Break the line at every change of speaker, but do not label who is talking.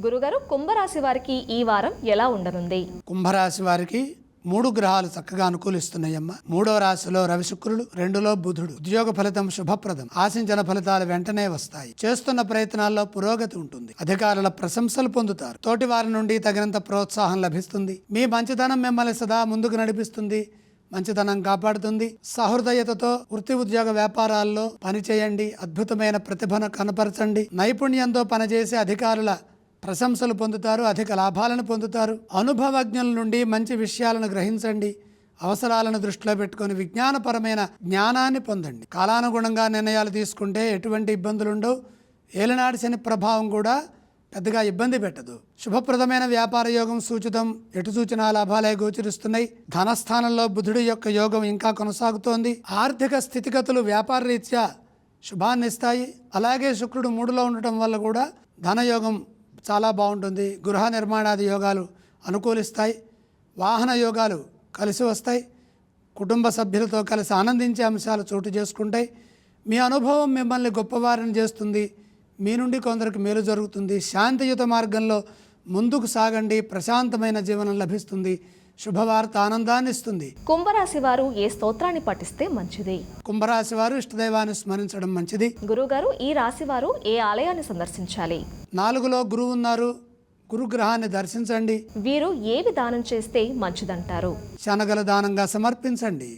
గురుగారు, కుంభరాశి వారికి ఈ వారం ఎలా ఉండనుంది?
కుంభరాశి వారికి 3 గ్రహాలు చక్కగా అనుకూలిస్తున్నాయమ్మా. 3వ రాశిలో రవి శుక్రుడు, 2లో బుధుడు. ఉద్యోగ ఫలితం శుభప్రదం. ఆశించిన ఫలితాలు వెంటనే వస్తాయి. చేస్తున్న ప్రయత్నాల్లో పురోగతి ఉంటుంది. అధికారుల ప్రశంసలు పొందుతారు. తోటి వారి నుండి తగినంత ప్రోత్సాహం లభిస్తుంది. మీ మంచితనం మిమ్మల్ని సదా ముందుకు నడిపిస్తుంది. మంచితనం కాపాడుతుంది. సహృదయతతో వృత్తి ఉద్యోగ వ్యాపారాల్లో పనిచేయండి. అద్భుతమైన ప్రతిభను కనపరచండి. నైపుణ్యంతో పనిచేసే అధికారుల ప్రశంసలు పొందుతారు. అధిక లాభాలను పొందుతారు. అనుభవజ్ఞుల నుండి మంచి విషయాలను గ్రహించండి. అవసరాలను దృష్టిలో పెట్టుకొని విజ్ఞానపరమైన జ్ఞానాన్ని పొందండి. కాలానుగుణంగా నిర్ణయాలు తీసుకుంటే ఎటువంటి ఇబ్బందులు ఉండవు. ఏలినాటి శని ప్రభావం కూడా పెద్దగా ఇబ్బంది పెట్టదు. శుభప్రదమైన వ్యాపార యోగం సూచితం. ఎటు సూచన లాభాలే గోచరిస్తున్నాయి. ధనస్థానంలో బుధుడి యొక్క యోగం ఇంకా కొనసాగుతోంది. ఆర్థిక స్థితిగతులు వ్యాపార రీత్యా శుభాన్ని ఇస్తాయి. అలాగే శుక్రుడు 3లో ఉండటం వల్ల కూడా ధనయోగం చాలా బాగుంటుంది. గృహ నిర్మాణాది యోగాలు అనుకూలిస్తాయి. వాహన యోగాలు కలిసి వస్తాయి. కుటుంబ సభ్యులతో కలిసి ఆనందించే అంశాలు చోటు చేసుకుంటాయి. మీ అనుభవం మిమ్మల్ని గొప్పవారిని చేస్తుంది. మీ నుండి కొందరికి మేలు జరుగుతుంది. శాంతియుత మార్గంలో ముందుకు సాగండి. ప్రశాంతమైన జీవనం లభిస్తుంది. శుభవార్త ఆనందాన్ని ఇస్తుంది.
కుంభరాశి వారు ఏ స్తోత్రాన్ని పఠిస్తే మంచిది?
కుంభరాశి వారు ఇష్టదైవాన్ని స్మరించడం మంచిది.
గురుగారు, ఈ రాశి వారు ఏ ఆలయాన్ని సందర్శించాలి?
4లో గురువు ఉన్నారు. గురుగ్రహాన్ని దర్శించండి.
వీరు ఏవి దానం చేస్తే మంచిదంటారు?
శనగల దానంగా సమర్పించండి.